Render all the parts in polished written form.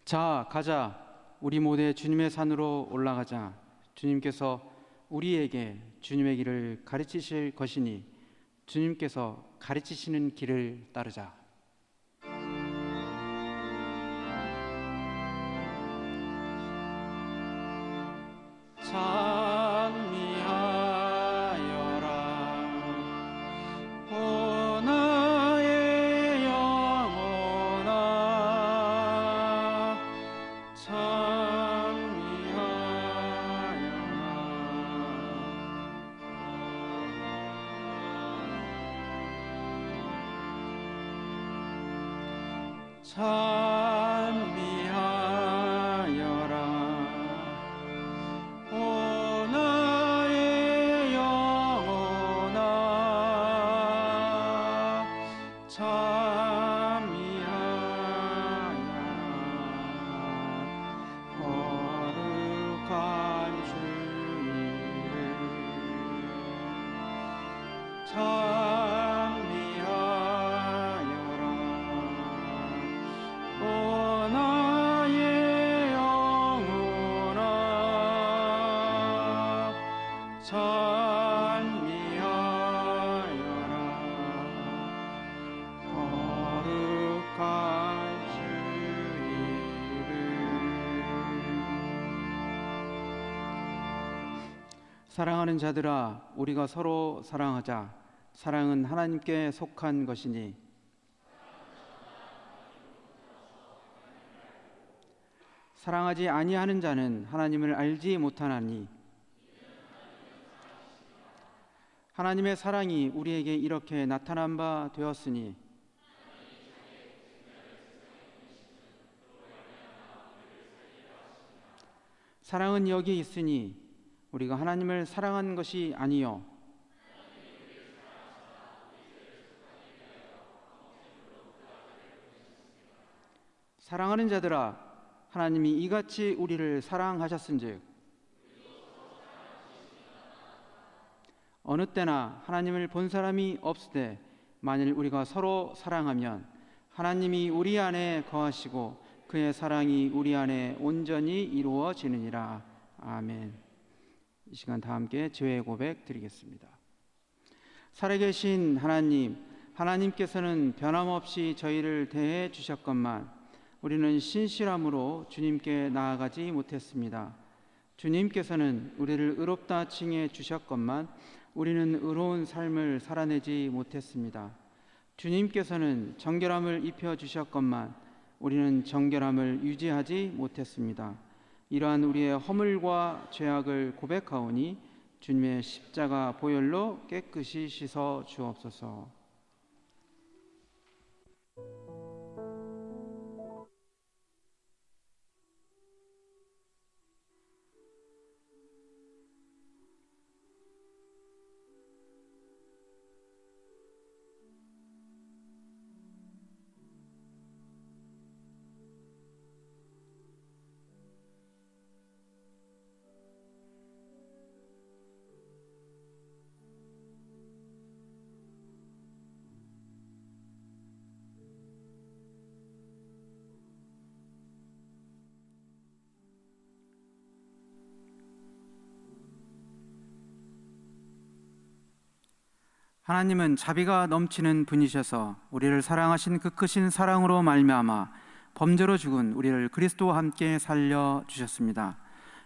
자, 가자. 우리 모두 주님의 산으로 올라가자. 주님께서 우리에게 주님의 길을 가르치실 것이니 주님께서 가르치시는 길을 따르자. 찬미하여라 오 나의 영혼아, 찬미하여라 오 나의 영혼아, 찬미하여라 거룩한 주님을. 찬미하여라 오 나의 영혼아, 찬미하여라 거룩한 주 이름. 사랑하는 자들아, 우리가 서로 사랑하자. 사랑은 하나님께 속한 것이니 사랑하지 아니하는 자는 하나님을 알지 못하나니 하나님의 사랑이 우리에게 이렇게 나타난 바 되었으니 사랑은 여기 있으니 우리가 하나님을 사랑한 것이 아니요 사랑하는 자들아, 하나님이 이같이 우리를 사랑하셨은즉 어느 때나 하나님을 본 사람이 없으되 만일 우리가 서로 사랑하면 하나님이 우리 안에 거하시고 그의 사랑이 우리 안에 온전히 이루어지느니라. 아멘. 이 시간 다 함께 죄의 고백 드리겠습니다. 살아계신 하나님, 하나님께서는 변함없이 저희를 대해 주셨건만 우리는 신실함으로 주님께 나아가지 못했습니다. 주님께서는 우리를 의롭다 칭해 주셨건만 우리는 의로운 삶을 살아내지 못했습니다. 주님께서는 정결함을 입혀 주셨건만 우리는 정결함을 유지하지 못했습니다. 이러한 우리의 허물과 죄악을 고백하오니 주님의 십자가 보혈로 깨끗이 씻어 주옵소서. 하나님은 자비가 넘치는 분이셔서 우리를 사랑하신 그 크신 사랑으로 말미암아 범죄로 죽은 우리를 그리스도와 함께 살려 주셨습니다.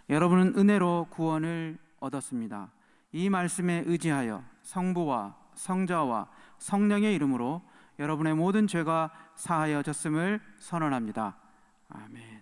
여러분은 은혜로 구원을 얻었습니다. 이 말씀에 의지하여 성부와 성자와 성령의 이름으로 여러분의 모든 죄가 사하여졌음을 선언합니다. 아멘.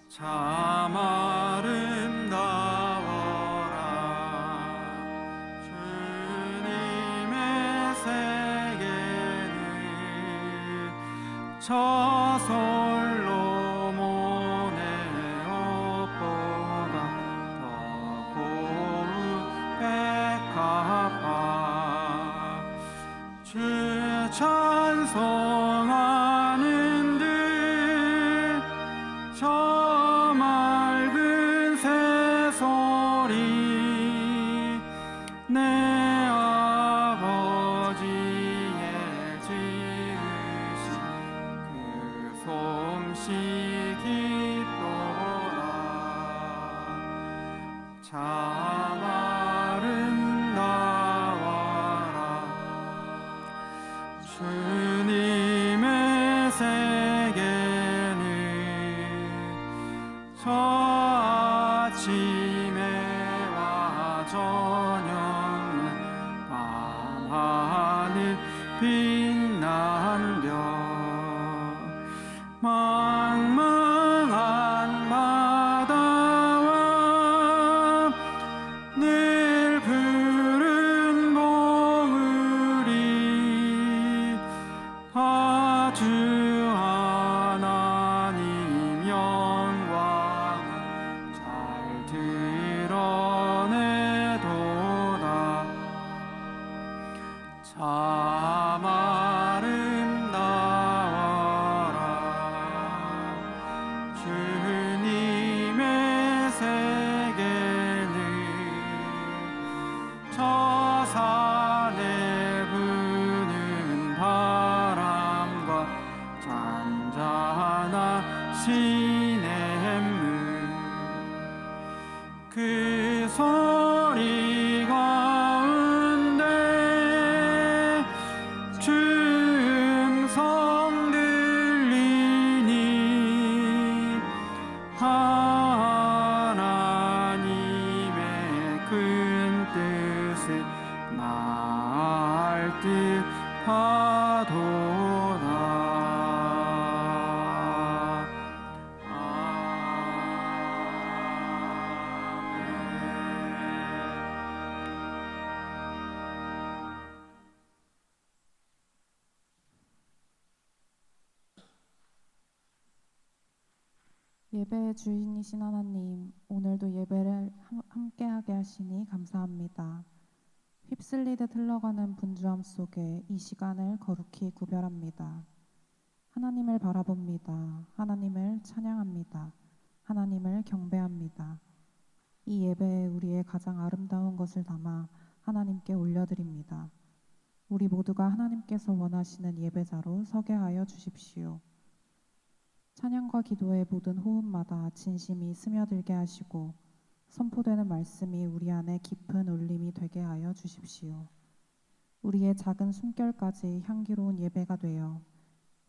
참 아름다워라. 주님의 세계는 저 솔로몬의 옷보다 더 고운 백합화. 주 찬송하는 듯 저 맑은 새소리 내 아버지의 지으신 그 솜씨 깊도다. 참 아름다워라. 주님의 세계는 저 아침에와 저녁은 밤하늘 빛난 별 망망한 바다와 늘 푸른 봉우리 아주 하나님 영광을 잘 드러내도다. 참 아름다워라. 주님의 세계는 저 산에 부는 바람과 잔잔한 시냇물 그 소리 가운데 주 음성 들리니 하나님의 큰 뜻을 날 듯하도다. 예배의 주인이신 하나님, 오늘도 예배를 함께하게 하시니 감사합니다. 휩쓸리듯 흘러가는 분주함 속에 이 시간을 거룩히 구별합니다. 하나님을 바라봅니다. 하나님을 찬양합니다. 하나님을 경배합니다. 이 예배에 우리의 가장 아름다운 것을 담아 하나님께 올려드립니다. 우리 모두가 하나님께서 원하시는 예배자로 서게 하여 주십시오. 찬양과 기도의 모든 호흡마다 진심이 스며들게 하시고 선포되는 말씀이 우리 안에 깊은 울림이 되게 하여 주십시오. 우리의 작은 숨결까지 향기로운 예배가 되어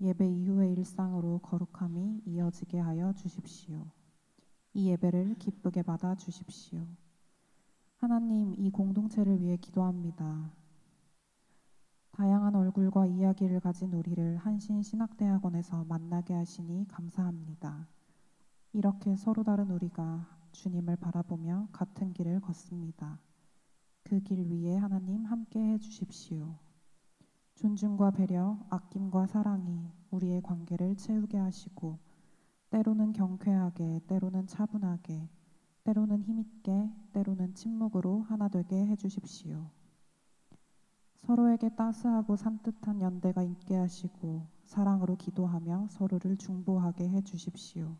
예배 이후의 일상으로 거룩함이 이어지게 하여 주십시오. 이 예배를 기쁘게 받아 주십시오. 하나님, 이 공동체를 위해 기도합니다. 다양한 얼굴과 이야기를 가진 우리를 한신신학대학원에서 만나게 하시니 감사합니다. 이렇게 서로 다른 우리가 주님을 바라보며 같은 길을 걷습니다. 그 길 위에 하나님 함께 해주십시오. 존중과 배려, 아낌과 사랑이 우리의 관계를 채우게 하시고 때로는 경쾌하게, 때로는 차분하게, 때로는 힘있게, 때로는 침묵으로 하나 되게 해주십시오. 서로에게 따스하고 산뜻한 연대가 있게 하시고 사랑으로 기도하며 서로를 중보하게 해주십시오.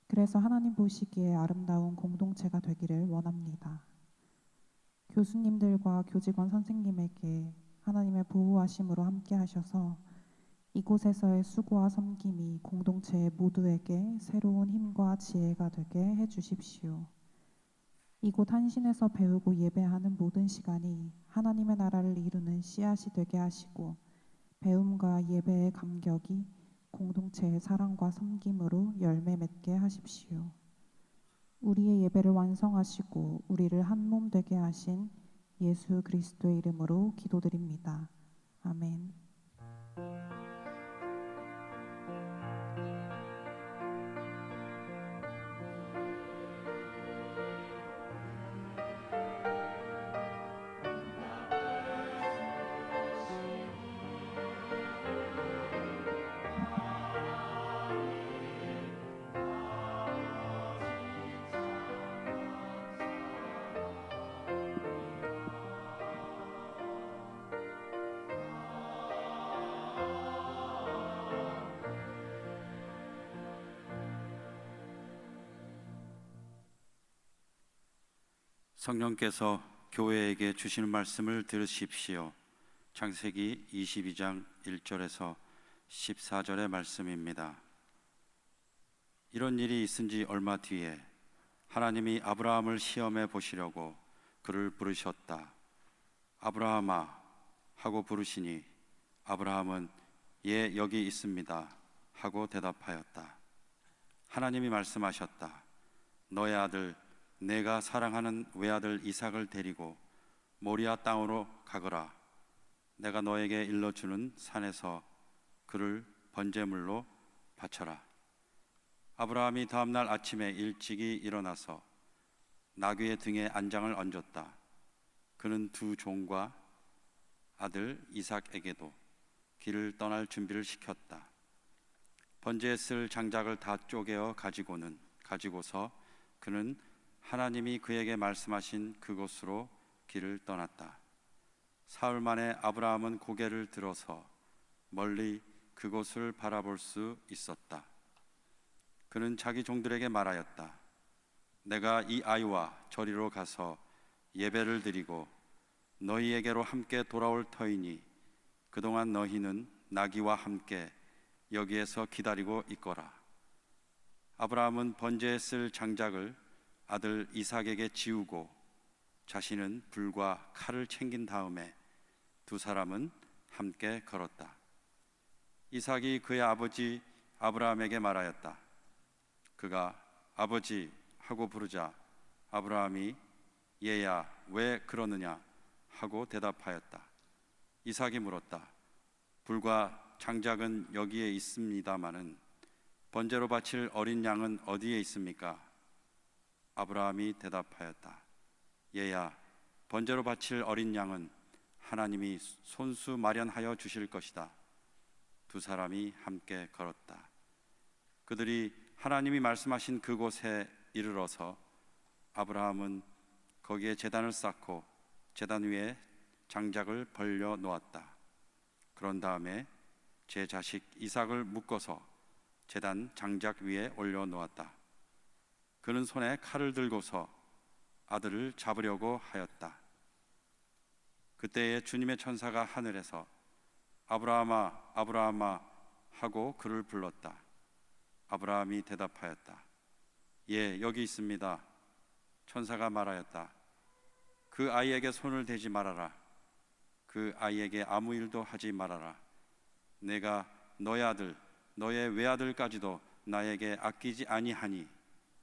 그래서 하나님 보시기에 아름다운 공동체가 되기를 원합니다. 교수님들과 교직원 선생님에게 하나님의 보호하심으로 함께 하셔서 이곳에서의 수고와 섬김이 공동체 모두에게 새로운 힘과 지혜가 되게 해주십시오. 이곳 한신에서 배우고 예배하는 모든 시간이 하나님의 나라를 이루는 씨앗이 되게 하시고 배움과 예배의 감격이 공동체의 사랑과 섬김으로 열매 맺게 하십시오. 우리의 예배를 완성하시고 우리를 한 몸 되게 하신 예수 그리스도의 이름으로 기도드립니다. 아멘. 성령께서 교회에게 주시는 말씀을 들으십시오. 창세기 22장 1절에서 14절의 말씀입니다. 이런 일이 있은 지 얼마 뒤에 하나님이 아브라함을 시험해 보시려고 그를 부르셨다. 아브라함아 하고 부르시니 아브라함은 예 여기 있습니다 하고 대답하였다. 하나님이 말씀하셨다. 너의 아들 내가 사랑하는 외아들 이삭을 데리고 모리아 땅으로 가거라. 내가 너에게 일러주는 산에서 그를 번제물로 바쳐라. 아브라함이 다음날 아침에 일찍이 일어나서 나귀의 등에 안장을 얹었다. 그는 두 종과 아들 이삭에게도 길을 떠날 준비를 시켰다. 번제에 쓸 장작을 다 쪼개어 가지고서 그는 하나님이 그에게 말씀하신 그곳으로 길을 떠났다. 사흘 만에 아브라함은 고개를 들어서 멀리 그곳을 바라볼 수 있었다. 그는 자기 종들에게 말하였다. 내가 이 아이와 저리로 가서 예배를 드리고 너희에게로 함께 돌아올 터이니 그동안 너희는 나귀와 함께 여기에서 기다리고 있거라. 아브라함은 번제에 쓸 장작을 아들 이삭에게 지우고 자신은 불과 칼을 챙긴 다음에 두 사람은 함께 걸었다. 이삭이 그의 아버지 아브라함에게 말하였다. 그가 아버지 하고 부르자 아브라함이 얘야 왜 그러느냐 하고 대답하였다. 이삭이 물었다. 불과 장작은 여기에 있습니다마는 번제로 바칠 어린 양은 어디에 있습니까? 아브라함이 대답하였다. 얘야 번제로 바칠 어린 양은 하나님이 손수 마련하여 주실 것이다. 두 사람이 함께 걸었다. 그들이 하나님이 말씀하신 그곳에 이르러서 아브라함은 거기에 제단을 쌓고 제단 위에 장작을 벌려 놓았다. 그런 다음에 제 자식 이삭을 묶어서 제단 장작 위에 올려 놓았다. 그는 손에 칼을 들고서 아들을 잡으려고 하였다. 그때에 주님의 천사가 하늘에서 아브라함아 아브라함아 하고 그를 불렀다. 아브라함이 대답하였다. 예 여기 있습니다. 천사가 말하였다. 그 아이에게 손을 대지 말아라. 그 아이에게 아무 일도 하지 말아라. 내가 너의 아들 너의 외아들까지도 나에게 아끼지 아니하니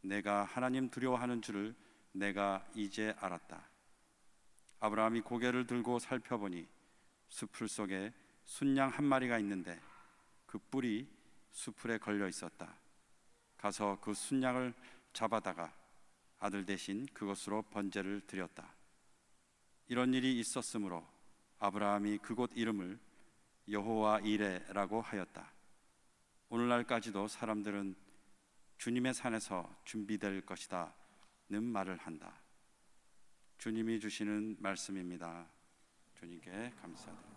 내가 하나님 두려워하는 줄을 내가 이제 알았다. 아브라함이 고개를 들고 살펴보니 수풀 속에 순양 한 마리가 있는데 그 뿔이 수풀에 걸려 있었다. 가서 그 순양을 잡아다가 아들 대신 그것으로 번제를 드렸다. 이런 일이 있었으므로 아브라함이 그곳 이름을 여호와 이레라고 하였다. 오늘날까지도 사람들은 주님의 산에서 준비될 것이다 는 말을 한다. 주님이 주시는 말씀입니다. 주님께 감사드립니다.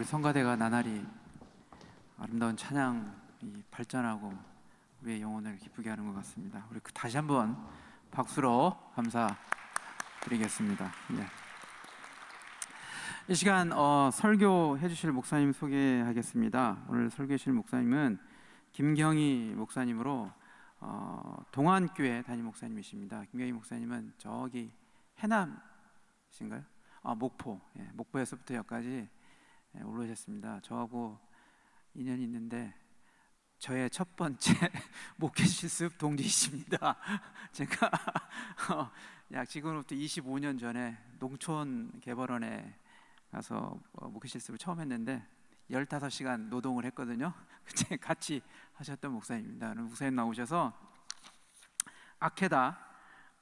성가대가 나날이 아름다운 찬양이 발전하고 우리의 영혼을 기쁘게 하는 것 같습니다. 우리 다시 한번 박수로 감사드리겠습니다. 예. 이 시간 설교해 주실 목사님 소개하겠습니다. 오늘 설교해 주실 목사님은 김경희 목사님으로 동안교회 담임 목사님이십니다. 김경희 목사님은 저기 해남이신가요? 목포, 목포에서부터 여기까지 올라오셨습니다. 저하고 인연이 있는데 저의 첫 번째 목회 실습 동지이십니다. 제가 약 지금으로부터 25년 전에 농촌 개발원에 가서 목회 실습을 처음 했는데 15시간 노동을 했거든요. 그때 같이 하셨던 목사님입니다. 목사님 나오셔서 아케다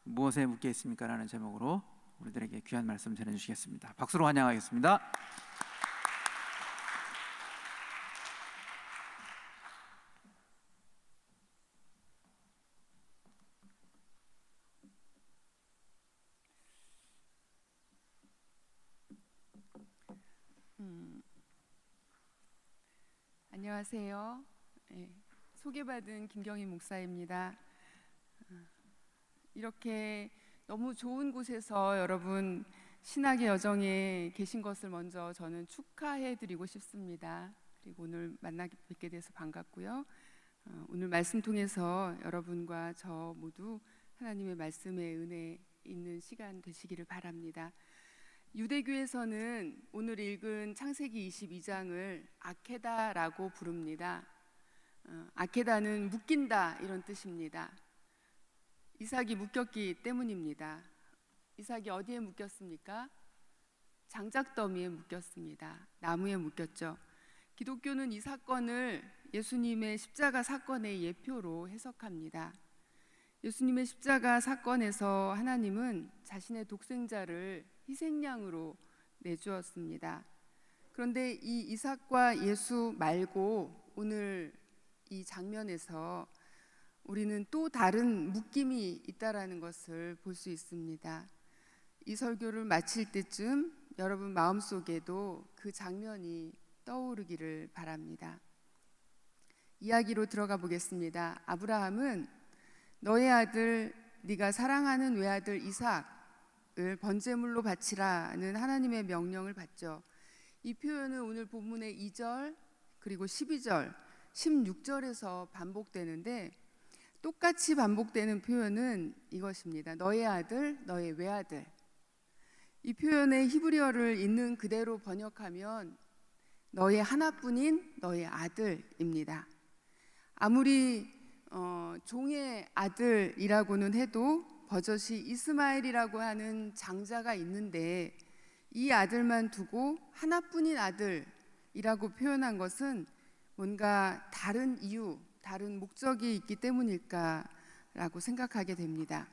무엇에 묶여 있습니까? 라는 제목으로 우리들에게 귀한 말씀 전해주시겠습니다. 박수로 환영하겠습니다. 안녕하세요. 소개받은 김경희 목사입니다. 이렇게 너무 좋은 곳에서 여러분 신학의 여정에 계신 것을 먼저 저는 축하해드리고 싶습니다. 그리고 오늘 뵙게 돼서 반갑고요. 오늘 말씀 통해서 여러분과 저 모두 하나님의 말씀의 은혜 있는 시간 되시기를 바랍니다. 유대교에서는 오늘 읽은 창세기 22장을 아케다라고 부릅니다. 아케다는 묶인다 이런 뜻입니다. 이삭이 묶였기 때문입니다. 이삭이 어디에 묶였습니까? 장작더미에 묶였습니다. 나무에 묶였죠. 기독교는 이 사건을 예수님의 십자가 사건의 예표로 해석합니다. 예수님의 십자가 사건에서 하나님은 자신의 독생자를 희생양으로 내주었습니다. 그런데 이 이삭과 예수 말고 오늘 이 장면에서 우리는 또 다른 묶임이 있다라는 것을 볼 수 있습니다. 이 설교를 마칠 때쯤 여러분 마음속에도 그 장면이 떠오르기를 바랍니다. 이야기로 들어가 보겠습니다. 아브라함은 너의 아들 네가 사랑하는 외아들 이삭을 번제물로 바치라는 하나님의 명령을 받죠. 이 표현은 오늘 본문의 2절 그리고 12절, 16절에서 반복되는데 똑같이 반복되는 표현은 이것입니다. 너의 아들, 너의 외아들. 이 표현의 히브리어를 있는 그대로 번역하면 너의 하나뿐인 너의 아들입니다. 아무리 종의 아들이라고는 해도 버젓이 이스마엘이라고 하는 장자가 있는데 이 아들만 두고 하나뿐인 아들이라고 표현한 것은 뭔가 다른 이유, 다른 목적이 있기 때문일까라고 생각하게 됩니다.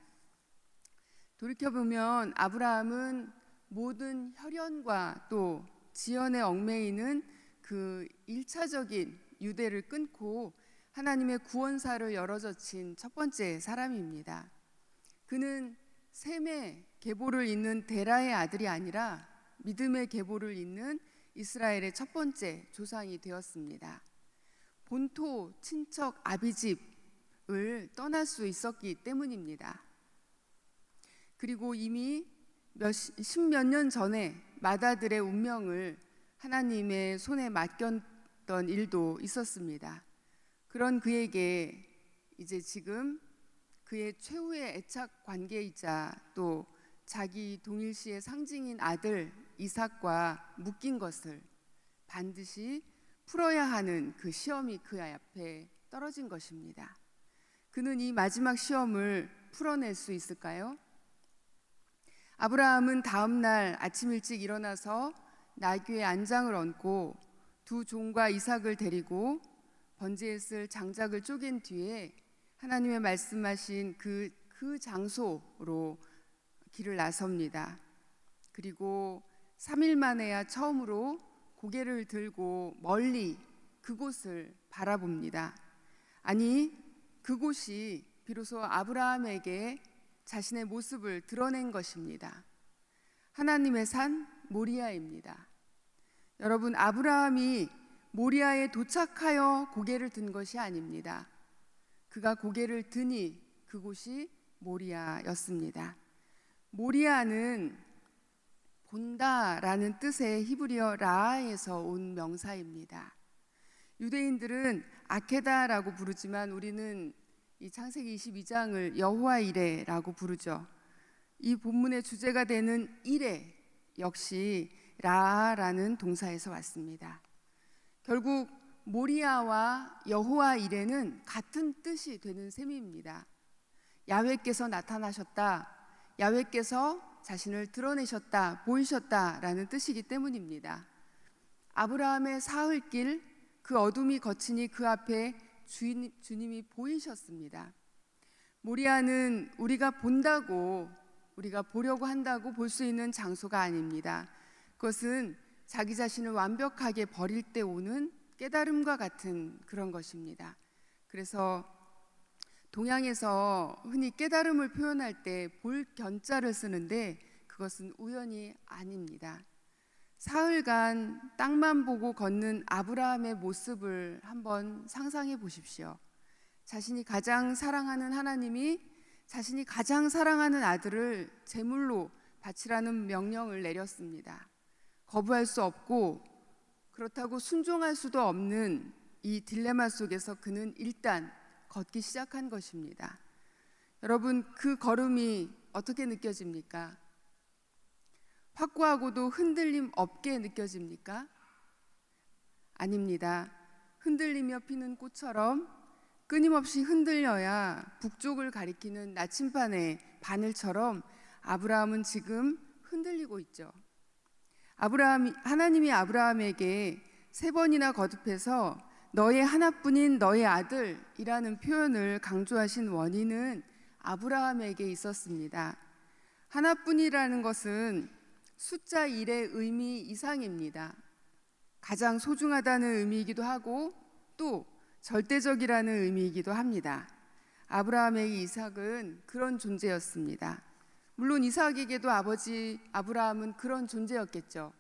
돌이켜보면 아브라함은 모든 혈연과 또 지연에 얽매이는 그 1차적인 유대를 끊고 하나님의 구원사를 열어젖힌 첫 번째 사람입니다. 그는 셈의 계보를 잇는 데라의 아들이 아니라 믿음의 계보를 잇는 이스라엘의 첫 번째 조상이 되었습니다. 본토 친척 아비집을 떠날 수 있었기 때문입니다. 그리고 이미 십몇 년 전에 맏아들의 운명을 하나님의 손에 맡겼던 일도 있었습니다. 그런 그에게 이제 지금 그의 최후의 애착 관계이자 또 자기 동일시의 상징인 아들 이삭과 묶인 것을 반드시 풀어야 하는 그 시험이 그 앞에 떨어진 것입니다. 그는 이 마지막 시험을 풀어낼 수 있을까요? 아브라함은 다음 날 아침 일찍 일어나서 나귀의 안장을 얹고 두 종과 이삭을 데리고 번제에 쓸 장작을 쪼갠 뒤에 하나님의 말씀하신 그 장소로 길을 나섭니다. 그리고 3일 만에야 처음으로 고개를 들고 멀리 그곳을 바라봅니다. 아니, 그곳이 비로소 아브라함에게 자신의 모습을 드러낸 것입니다. 하나님의 산 모리아입니다. 여러분, 아브라함이 모리아에 도착하여 고개를 든 것이 아닙니다. 그가 고개를 드니 그곳이 모리아였습니다. 모리아는 본다라는 뜻의 히브리어 라에서 온 명사입니다. 유대인들은 아케다라고 부르지만 우리는 이 창세기 22장을 여호와 이레라고 부르죠. 이 본문의 주제가 되는 이레 역시 라라는 동사에서 왔습니다. 결국 모리아와 여호와 이레는 같은 뜻이 되는 셈입니다. 야훼께서 나타나셨다, 야훼께서 자신을 드러내셨다, 보이셨다라는 뜻이기 때문입니다. 아브라함의 사흘길, 그 어둠이 거치니 그 앞에 주님이 보이셨습니다. 모리아는 우리가 본다고, 우리가 보려고 한다고 볼 수 있는 장소가 아닙니다. 그것은 자기 자신을 완벽하게 버릴 때 오는 깨달음과 같은 그런 것입니다. 그래서 동양에서 흔히 깨달음을 표현할 때 볼 견자를 쓰는데 그것은 우연이 아닙니다. 사흘간 땅만 보고 걷는 아브라함의 모습을 한번 상상해 보십시오. 자신이 가장 사랑하는 하나님이 자신이 가장 사랑하는 아들을 제물로 바치라는 명령을 내렸습니다. 거부할 수 없고 그렇다고 순종할 수도 없는 이 딜레마 속에서 그는 일단 걷기 시작한 것입니다. 여러분, 그 걸음이 어떻게 느껴집니까? 확고하고도 흔들림 없게 느껴집니까? 아닙니다. 흔들리며 피는 꽃처럼 끊임없이 흔들려야 북쪽을 가리키는 나침반의 바늘처럼 아브라함은 지금 흔들리고 있죠. 하나님이 아브라함에게 3번이나 거듭해서 너의 하나뿐인 너의 아들이라는 표현을 강조하신 원인은 아브라함에게 있었습니다. 하나뿐이라는 것은 숫자 1의 의미 이상입니다. 가장 소중하다는 의미이기도 하고 또 절대적이라는 의미이기도 합니다. 아브라함의 이삭은 그런 존재였습니다. 물론 이삭에게도 아버지 아브라함은 그런 존재였겠죠.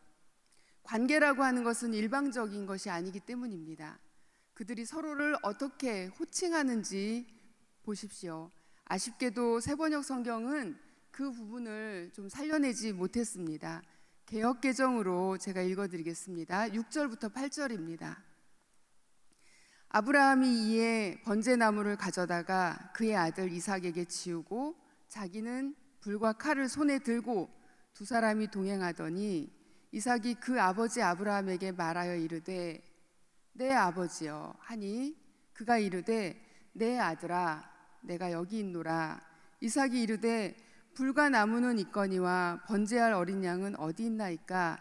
관계라고 하는 것은 일방적인 것이 아니기 때문입니다. 그들이 서로를 어떻게 호칭하는지 보십시오. 아쉽게도 새번역 성경은 그 부분을 좀 살려내지 못했습니다. 개역개정으로 제가 읽어드리겠습니다. 6절부터 8절입니다. 아브라함이 이에 번제나무를 가져다가 그의 아들 이삭에게 지우고 자기는 불과 칼을 손에 들고 두 사람이 동행하더니 이삭이 그 아버지 아브라함에게 말하여 이르되 내 아버지여 하니 그가 이르되 내 아들아 내가 여기 있노라. 이삭이 이르되 불과 나무는 있거니와 번제할 어린 양은 어디 있나이까?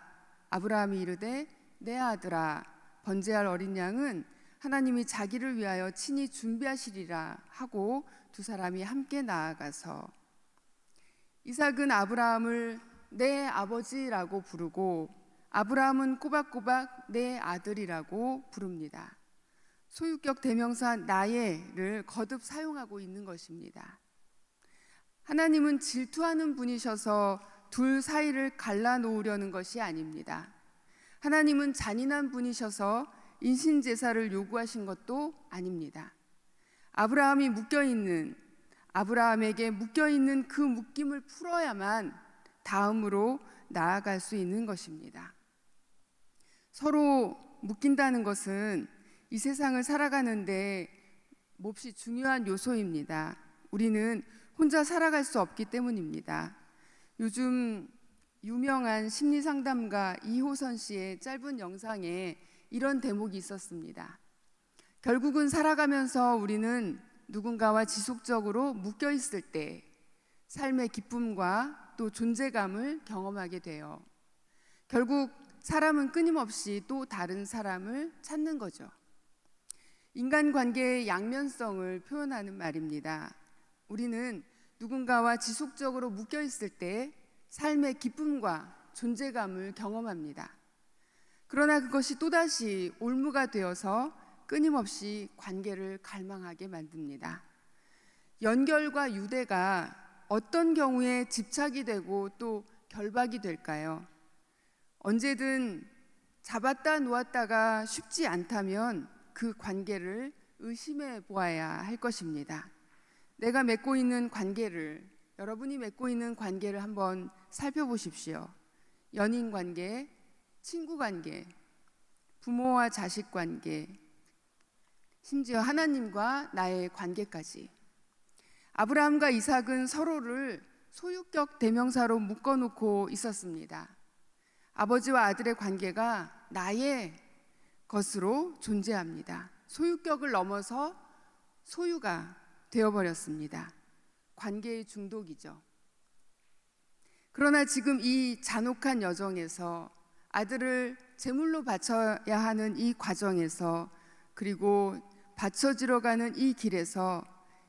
아브라함이 이르되 내 아들아 번제할 어린 양은 하나님이 자기를 위하여 친히 준비하시리라 하고 두 사람이 함께 나아가서 이삭은 아브라함을 내 아버지라고 부르고 아브라함은 꼬박꼬박 내 아들이라고 부릅니다. 소유격 대명사 나의를 거듭 사용하고 있는 것입니다. 하나님은 질투하는 분이셔서 둘 사이를 갈라놓으려는 것이 아닙니다. 하나님은 잔인한 분이셔서 인신제사를 요구하신 것도 아닙니다. 아브라함에게 묶여있는 그 묶임을 풀어야만 다음으로 나아갈 수 있는 것입니다. 서로 묶인다는 것은 이 세상을 살아가는데 몹시 중요한 요소입니다. 우리는 혼자 살아갈 수 없기 때문입니다. 요즘 유명한 심리상담가 이호선 씨의 짧은 영상에 이런 대목이 있었습니다. 결국은 살아가면서 우리는 누군가와 지속적으로 묶여 있을 때 삶의 기쁨과 또 존재감을 경험하게 돼요. 결국 사람은 끊임없이 또 다른 사람을 찾는 거죠. 인간관계의 양면성을 표현하는 말입니다. 우리는 누군가와 지속적으로 묶여 있을 때 삶의 기쁨과 존재감을 경험합니다. 그러나 그것이 또다시 올무가 되어서 끊임없이 관계를 갈망하게 만듭니다. 연결과 유대가 어떤 경우에 집착이 되고 또 결박이 될까요? 언제든 잡았다 놓았다가 쉽지 않다면 그 관계를 의심해 보아야 할 것입니다. 내가 맺고 있는 관계를, 여러분이 맺고 있는 관계를 한번 살펴보십시오. 연인 관계, 친구 관계, 부모와 자식 관계, 심지어 하나님과 나의 관계까지. 아브라함과 이삭은 서로를 소유격 대명사로 묶어놓고 있었습니다. 아버지와 아들의 관계가 나의 것으로 존재합니다. 소유격을 넘어서 소유가 되어버렸습니다. 관계의 중독이죠. 그러나 지금 이 잔혹한 여정에서 아들을 제물로 바쳐야 하는 이 과정에서, 그리고 바쳐지러 가는 이 길에서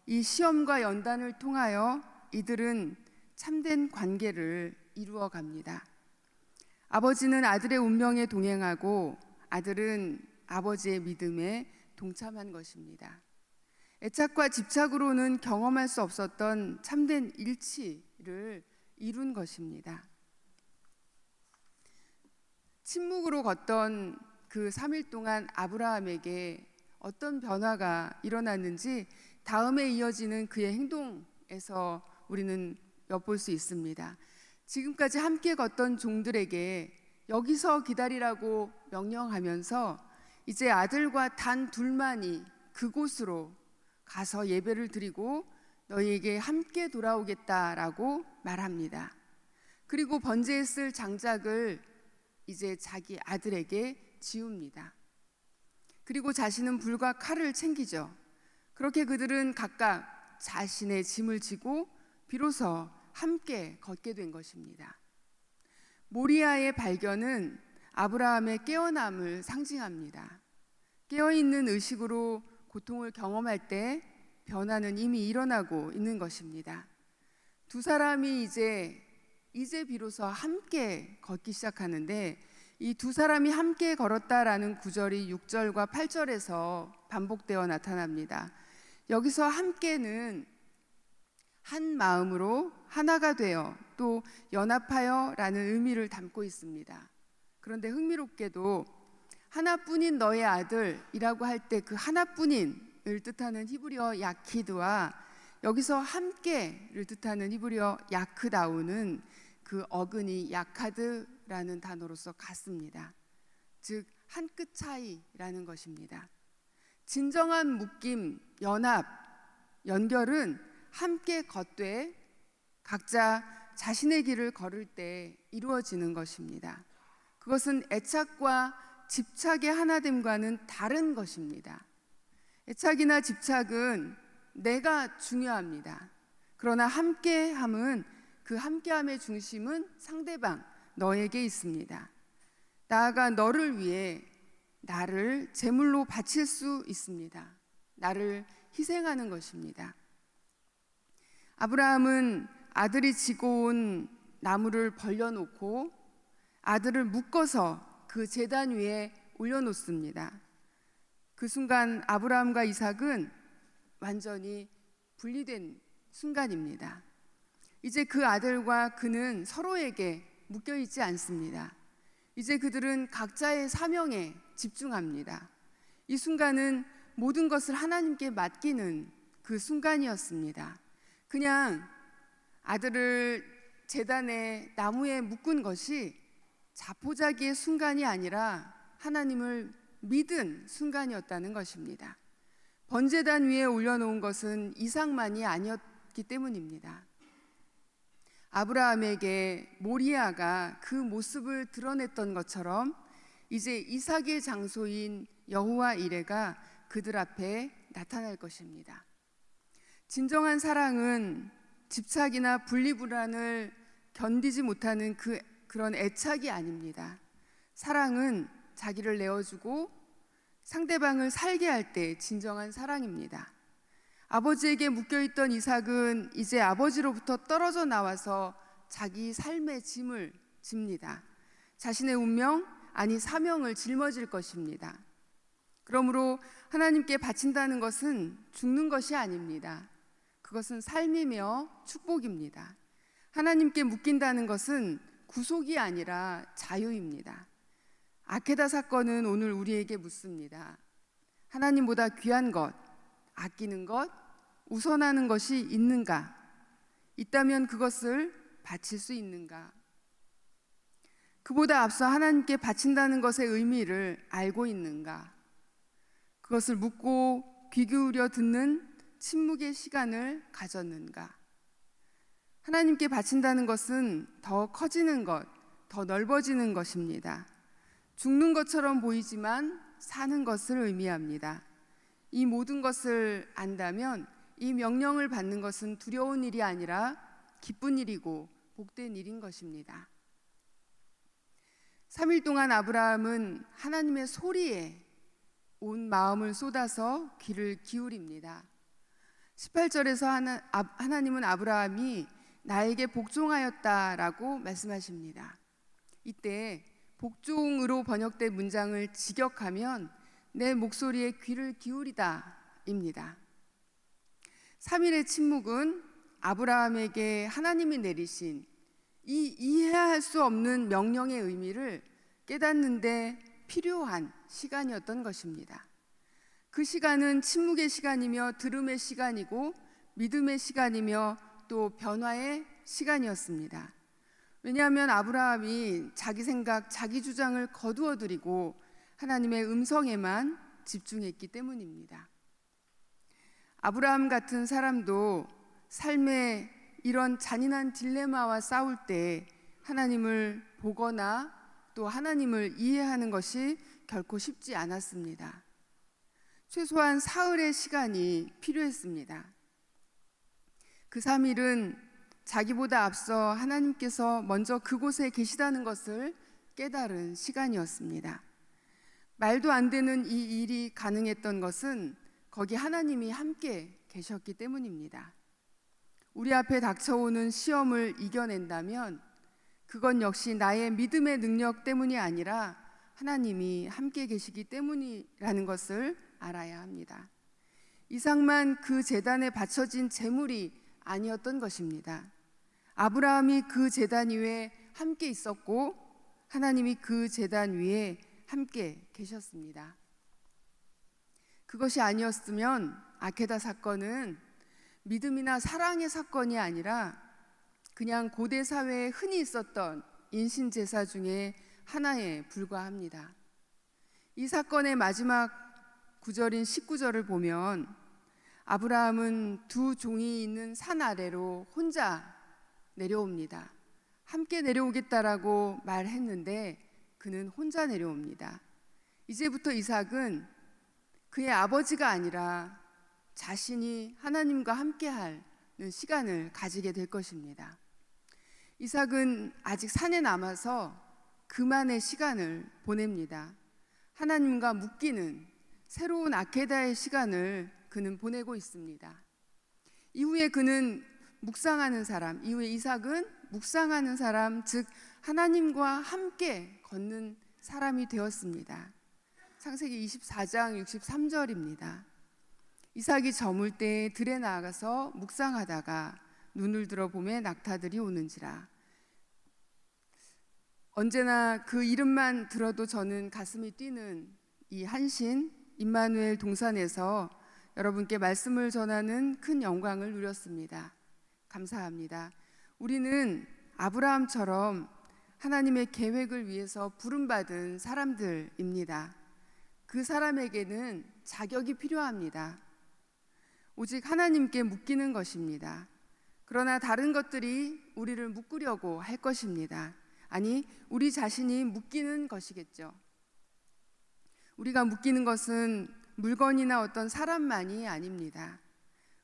이 시험과 연단을 통하여 이들은 참된 관계를 이루어 갑니다. 아버지는 아들의 운명에 동행하고 아들은 아버지의 믿음에 동참한 것입니다. 애착과 집착으로는 경험할 수 없었던 참된 일치를 이룬 것입니다. 침묵으로 걷던 그 3일 동안 아브라함에게 어떤 변화가 일어났는지 다음에 이어지는 그의 행동에서 우리는 엿볼 수 있습니다. 지금까지 함께 걷던 종들에게 여기서 기다리라고 명령하면서 이제 아들과 단 둘만이 그곳으로 가서 예배를 드리고 너희에게 함께 돌아오겠다라고 말합니다. 그리고 번제에 쓸 장작을 이제 자기 아들에게 지웁니다. 그리고 자신은 불과 칼을 챙기죠. 그렇게 그들은 각각 자신의 짐을 지고 비로소 함께 걷게 된 것입니다. 모리아의 발견은 아브라함의 깨어남을 상징합니다. 깨어있는 의식으로 고통을 경험할 때 변화는 이미 일어나고 있는 것입니다. 두 사람이 이제 비로소 함께 걷기 시작하는데, 이 두 사람이 함께 걸었다라는 구절이 6절과 8절에서 반복되어 나타납니다. 여기서 함께는 한 마음으로 하나가 되어 또 연합하여 라는 의미를 담고 있습니다. 그런데 흥미롭게도 하나뿐인 너의 아들이라고 할 때 그 하나뿐인을 뜻하는 히브리어 야키드와 여기서 함께를 뜻하는 히브리어 야크다우는 그 어근이 야카드라는 단어로서 같습니다. 즉 한 끗 차이라는 것입니다. 진정한 묶임, 연합, 연결은 함께 걷되 각자 자신의 길을 걸을 때 이루어지는 것입니다. 그것은 애착과 집착의 하나됨과는 다른 것입니다. 애착이나 집착은 내가 중요합니다. 그러나 함께함은, 그 함께함의 중심은 상대방, 너에게 있습니다. 나아가 너를 위해 나를 제물로 바칠 수 있습니다. 나를 희생하는 것입니다. 아브라함은 아들이 지고 온 나무를 벌려놓고 아들을 묶어서 그 제단 위에 올려놓습니다. 그 순간 아브라함과 이삭은 완전히 분리된 순간입니다. 이제 그 아들과 그는 서로에게 묶여있지 않습니다. 이제 그들은 각자의 사명에 집중합니다. 이 순간은 모든 것을 하나님께 맡기는 그 순간이었습니다. 그냥 아들을 제단에 나무에 묶은 것이 자포자기의 순간이 아니라 하나님을 믿은 순간이었다는 것입니다. 번제단 위에 올려놓은 것은 이삭만이 아니었기 때문입니다. 아브라함에게 모리아가 그 모습을 드러냈던 것처럼 이제 이삭의 장소인 여호와 이레가 그들 앞에 나타날 것입니다. 진정한 사랑은 집착이나 분리불안을 견디지 못하는 그런 애착이 아닙니다. 사랑은 자기를 내어주고 상대방을 살게 할 때 진정한 사랑입니다. 아버지에게 묶여있던 이삭은 이제 아버지로부터 떨어져 나와서 자기 삶의 짐을 집니다. 자신의 운명, 아니 사명을 짊어질 것입니다. 그러므로 하나님께 바친다는 것은 죽는 것이 아닙니다. 그것은 삶이며 축복입니다. 하나님께 묶인다는 것은 구속이 아니라 자유입니다. 아케다 사건은 오늘 우리에게 묻습니다. 하나님보다 귀한 것, 아끼는 것, 우선하는 것이 있는가? 있다면 그것을 바칠 수 있는가? 그보다 앞서 하나님께 바친다는 것의 의미를 알고 있는가? 그것을 묻고 귀 기울여 듣는 침묵의 시간을 가졌는가? 하나님께 바친다는 것은 더 커지는 것, 더 넓어지는 것입니다. 죽는 것처럼 보이지만 사는 것을 의미합니다. 이 모든 것을 안다면 이 명령을 받는 것은 두려운 일이 아니라 기쁜 일이고 복된 일인 것입니다. 3일 동안 아브라함은 하나님의 소리에 온 마음을 쏟아서 귀를 기울입니다. 18절에서 하나님은 아브라함이 나에게 복종하였다라고 말씀하십니다. 이때 복종으로 번역된 문장을 직역하면 내 목소리에 귀를 기울이다입니다. 3일의 침묵은 아브라함에게 하나님이 내리신 이 이해할 수 없는 명령의 의미를 깨닫는데 필요한 시간이었던 것입니다. 그 시간은 침묵의 시간이며 들음의 시간이고 믿음의 시간이며 또 변화의 시간이었습니다. 왜냐하면 아브라함이 자기 생각, 자기 주장을 거두어들이고 하나님의 음성에만 집중했기 때문입니다. 아브라함 같은 사람도 삶의 이런 잔인한 딜레마와 싸울 때 하나님을 보거나 또 하나님을 이해하는 것이 결코 쉽지 않았습니다. 최소한 사흘의 시간이 필요했습니다. 그 3일은 자기보다 앞서 하나님께서 먼저 그곳에 계시다는 것을 깨달은 시간이었습니다. 말도 안 되는 이 일이 가능했던 것은 거기 하나님이 함께 계셨기 때문입니다. 우리 앞에 닥쳐오는 시험을 이겨낸다면 그건 역시 나의 믿음의 능력 때문이 아니라 하나님이 함께 계시기 때문이라는 것을 알아야 합니다. 이상만 그 제단에 바쳐진 제물이 아니었던 것입니다. 아브라함이 그 제단 위에 함께 있었고 하나님이 그 제단 위에 함께 계셨습니다. 그것이 아니었으면 아케다 사건은 믿음이나 사랑의 사건이 아니라 그냥 고대 사회에 흔히 있었던 인신제사 중에 하나에 불과합니다. 이 사건의 마지막 구절인 19절을 보면 아브라함은 두 종이 있는 산 아래로 혼자 내려옵니다. 함께 내려오겠다라고 말했는데 그는 혼자 내려옵니다. 이제부터 이삭은 그의 아버지가 아니라 자신이 하나님과 함께하는 시간을 가지게 될 것입니다. 이삭은 아직 산에 남아서 그만의 시간을 보냅니다. 하나님과 묶이는 새로운 아케다의 시간을 그는 보내고 있습니다. 이후에 그는 묵상하는 사람, 이후에 이삭은 묵상하는 사람, 즉 하나님과 함께 걷는 사람이 되었습니다. 창세기 24장 63절입니다. 이삭이 저물 때 들에 나아가서 묵상하다가 눈을 들어 보매 낙타들이 오는지라. 언제나 그 이름만 들어도 저는 가슴이 뛰는 이 한신 임마누엘 동산에서 여러분께 말씀을 전하는 큰 영광을 누렸습니다. 감사합니다. 우리는 아브라함처럼 하나님의 계획을 위해서 부름받은 사람들입니다. 그 사람에게는 자격이 필요합니다. 오직 하나님께 묶이는 것입니다. 그러나 다른 것들이 우리를 묶으려고 할 것입니다. 아니, 우리 자신이 묶이는 것이겠죠. 우리가 묶이는 것은 물건이나 어떤 사람만이 아닙니다.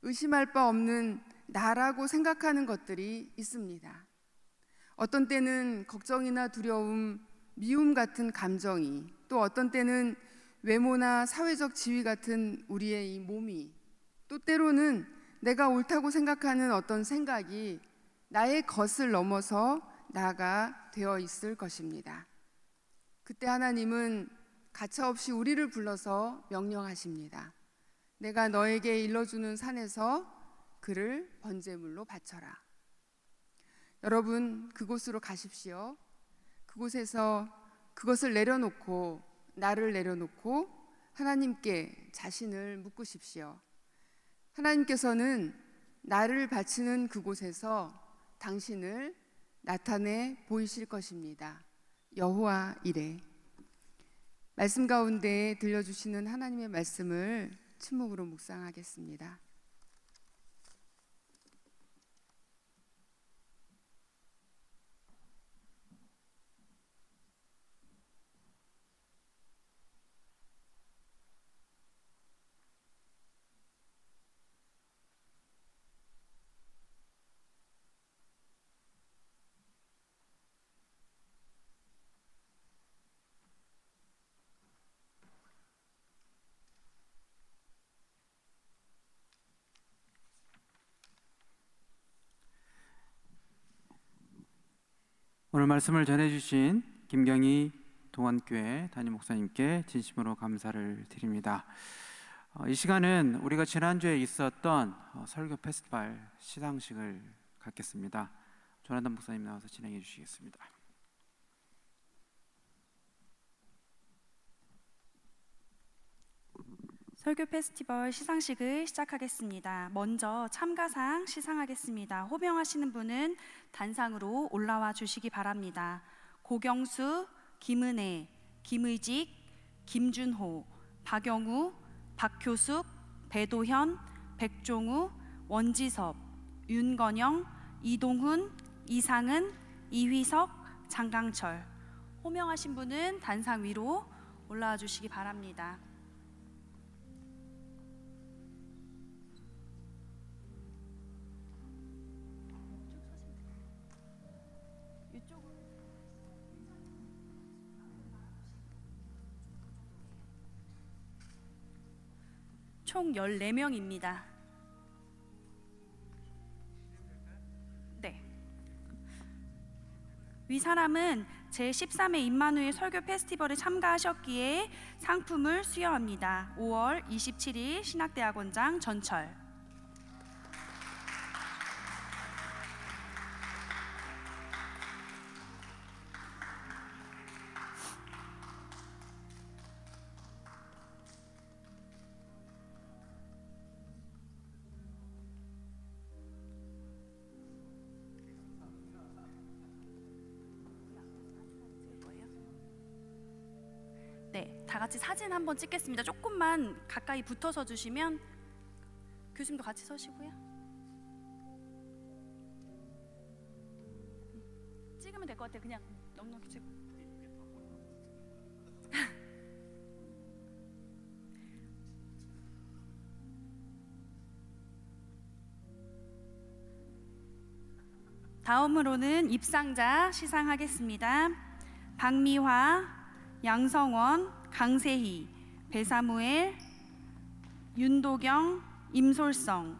의심할 바 없는 나라고 생각하는 것들이 있습니다. 어떤 때는 걱정이나 두려움, 미움 같은 감정이, 또 어떤 때는 외모나 사회적 지위 같은 우리의 이 몸이, 또 때로는 내가 옳다고 생각하는 어떤 생각이 나의 것을 넘어서 나가 되어 있을 것입니다. 그때 하나님은 가차없이 우리를 불러서 명령하십니다. 내가 너에게 일러주는 산에서 그를 번제물로 바쳐라. 여러분, 그곳으로 가십시오. 그곳에서 그것을 내려놓고 나를 내려놓고 하나님께 자신을 묶으십시오. 하나님께서는 나를 바치는 그곳에서 당신을 나타내 보이실 것입니다. 여호와 이레. 말씀 가운데 들려주시는 하나님의 말씀을 침묵으로 묵상하겠습니다. 오늘 말씀을 전해주신 김경희 동안교회 담임 목사님께 진심으로 감사를 드립니다. 이 시간은 우리가 지난주에 있었던 설교 페스티벌 시상식을 갖겠습니다. 조나단 목사님 나와서 진행해 주시겠습니다. 설교 페스티벌 시상식을 시작하겠습니다. 먼저 참가상 시상하겠습니다. 호명하시는 분은 단상으로 올라와 주시기 바랍니다. 고경수, 김은혜, 김의직, 김준호, 박영우, 박효숙, 배도현, 백종우, 원지섭, 윤건영, 이동훈, 이상은, 이휘석, 장강철. 호명하신 분은 단상 위로 올라와 주시기 바랍니다. 총 14명입니다. 네. 위 사람은 제13회 임마누엘 설교 페스티벌에 참가하셨기에 상품을 수여합니다. 5월 27일 신학대학원장 전철. 네, 다 같이 사진 한번 찍겠습니다. 조금만 가까이 붙어서 주시면 교수님도 같이 서시고요. 찍으면 될 것 같아요. 그냥 넉넉히 찍고. 다음으로는 입상자 시상하겠습니다. 박미화, 양성원, 강세희, 배사무엘, 윤도경, 임솔성.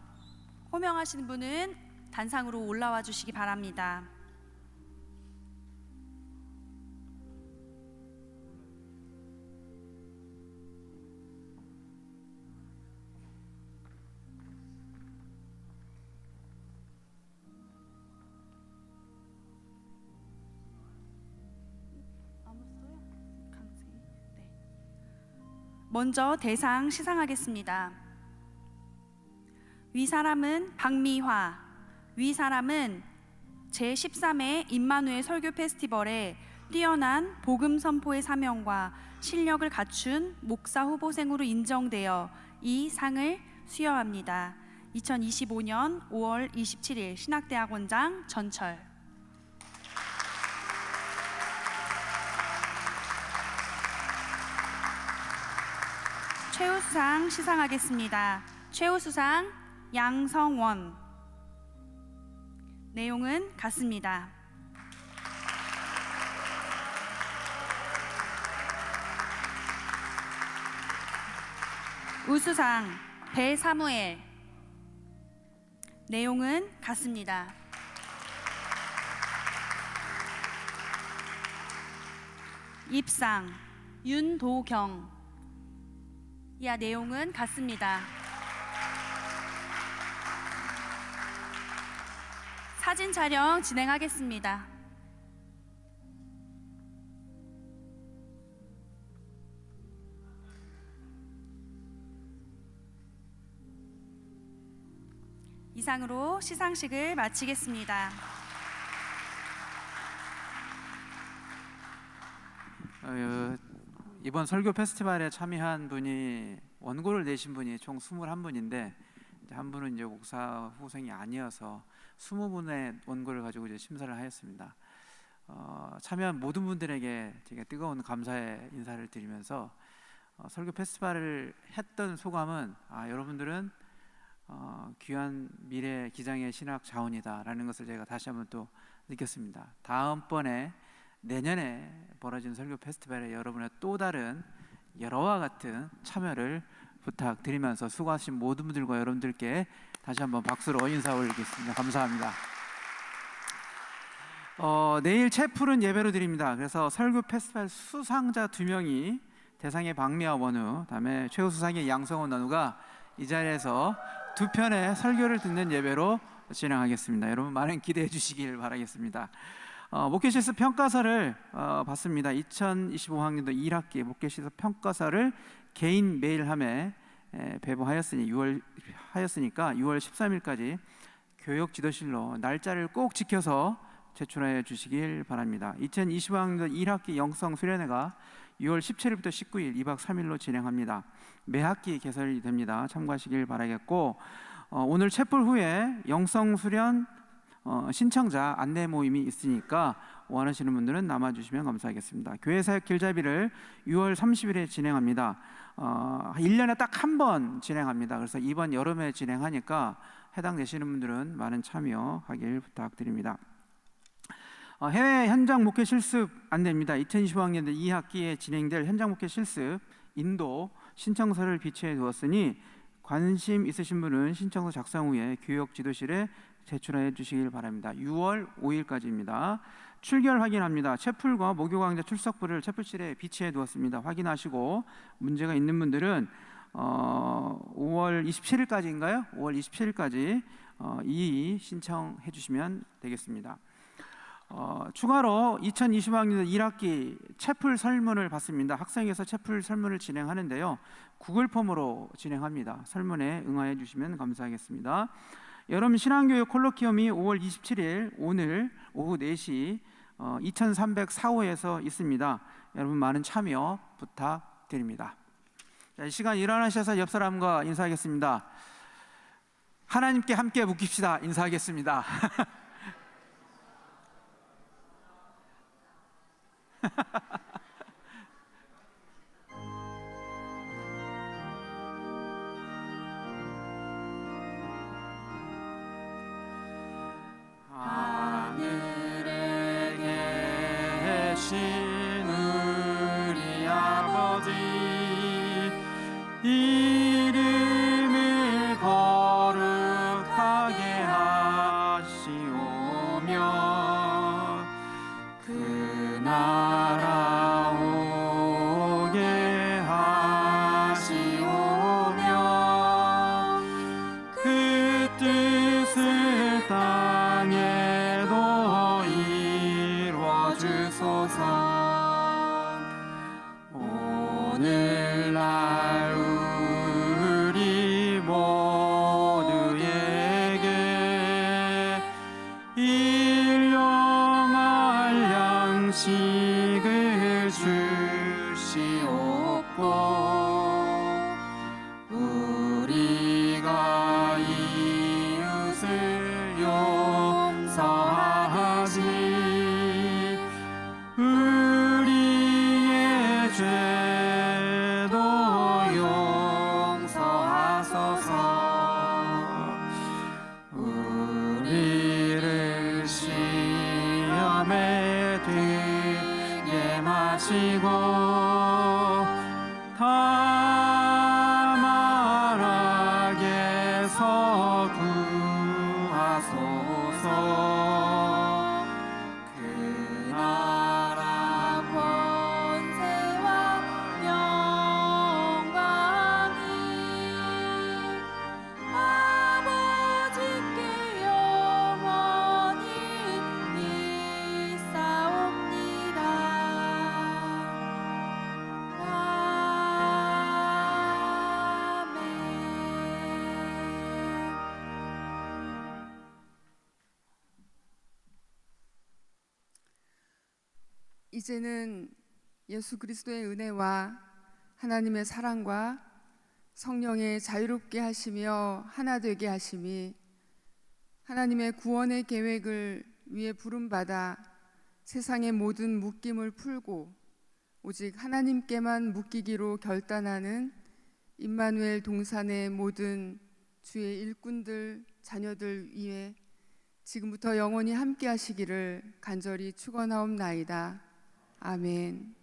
호명하시는 분은 단상으로 올라와 주시기 바랍니다. 먼저 대상 시상하겠습니다. 위 사람은 박미화. 위 사람은 제13회 임마누엘 설교 페스티벌에 뛰어난 복음 선포의 사명과 실력을 갖춘 목사 후보생으로 인정되어 이 상을 수여합니다. 2025년 5월 27일 신학대학원장 전철. 최우수상 시상하겠습니다. 최우수상 양성원. 내용은 같습니다. 우수상 배사무엘. 내용은 같습니다. 입상 윤도경. 이하 내용은 같습니다. 사진 촬영 진행하겠습니다. 이상으로 시상식을 마치겠습니다. 이번 설교 페스티벌에 참여한 분이 원고를 내신 분이 총 21분인데 한 분은 이제 목사 후생이 아니어서 20분의 원고를 가지고 이제 심사를 하였습니다. 참여한 모든 분들에게 제가 뜨거운 감사의 인사를 드리면서 설교 페스티벌을 했던 소감은 여러분들은 귀한 미래 기장의 신학 자원이다라는 것을 제가 다시 한번 또 느꼈습니다. 다음번에 내년에 벌어진 설교 페스티벌에 여러분의 또 다른 여러와 같은 참여를 부탁드리면서 수고하신 모든 분들과 여러분들께 다시 한번 박수로 인사 올리겠습니다. 감사합니다. 내일 채플은 예배로 드립니다. 그래서 설교 페스티벌 수상자 2명이 대상의 박미아 원우, 다음에 최우수상의 양성원 원우가 이 자리에서 2편의 설교를 듣는 예배로 진행하겠습니다. 여러분 많은 기대해 주시길 바라겠습니다. 목회실습 평가서를 받습니다. 2025학년도 1학기 목회실습 평가서를 개인 메일함에 배부하였으니까 6월 13일까지 교육 지도실로 날짜를 꼭 지켜서 제출해 주시길 바랍니다. 2025학년도 1학기 영성 수련회가 6월 17일부터 19일 2박 3일로 진행합니다. 매 학기 개설이 됩니다. 참고하시길 바라겠고, 오늘 채플 후에 영성 수련 신청자 안내 모임이 있으니까 원하시는 분들은 남아주시면 감사하겠습니다. 교회사역 길잡이를 6월 30일에 진행합니다. 1년에 딱 한 번 진행합니다. 그래서 이번 여름에 진행하니까 해당되시는 분들은 많은 참여하길 부탁드립니다. 해외 현장 목회 실습 안내입니다. 2025학년도 2학기에 진행될 현장 목회 실습 인도 신청서를 비치해 두었으니 관심 있으신 분은 신청서 작성 후에 교육 지도실에 제출해 주시길 바랍니다. 6월 5일까지입니다. 출결 확인합니다. 채플과 모교 강좌 출석부를 채플실에 비치해 두었습니다. 확인하시고 문제가 있는 분들은 5월 27일까지인가요? 5월 27일까지 이의 신청해 주시면 되겠습니다. 추가로 2025학년 1학기 채플 설문을 받습니다. 학생에서 채플 설문을 진행하는데요. 구글 폼으로 진행합니다. 설문에 응하여 주시면 감사하겠습니다. 여러분 신앙교육 콜로키움이 5월 27일 오늘 오후 4시 2304호에서 있습니다. 여러분 많은 참여 부탁드립니다. 자, 이 시간 일어나셔서 옆 사람과 인사하겠습니다. 하나님께 함께 묵힙시다. 인사하겠습니다. 하늘에 계신 우리 아버지 이름을 거룩하게 하시오며 그 나라 이제는 예수 그리스도의 은혜와 하나님의 사랑과 성령의 자유롭게 하시며 하나 되게 하심이 하나님의 구원의 계획을 위해 부름받아 세상의 모든 묶임을 풀고 오직 하나님께만 묶이기로 결단하는 임마누엘 동산의 모든 주의 일꾼들, 자녀들 위해 지금부터 영원히 함께 하시기를 간절히 축원하옵나이다. 아멘.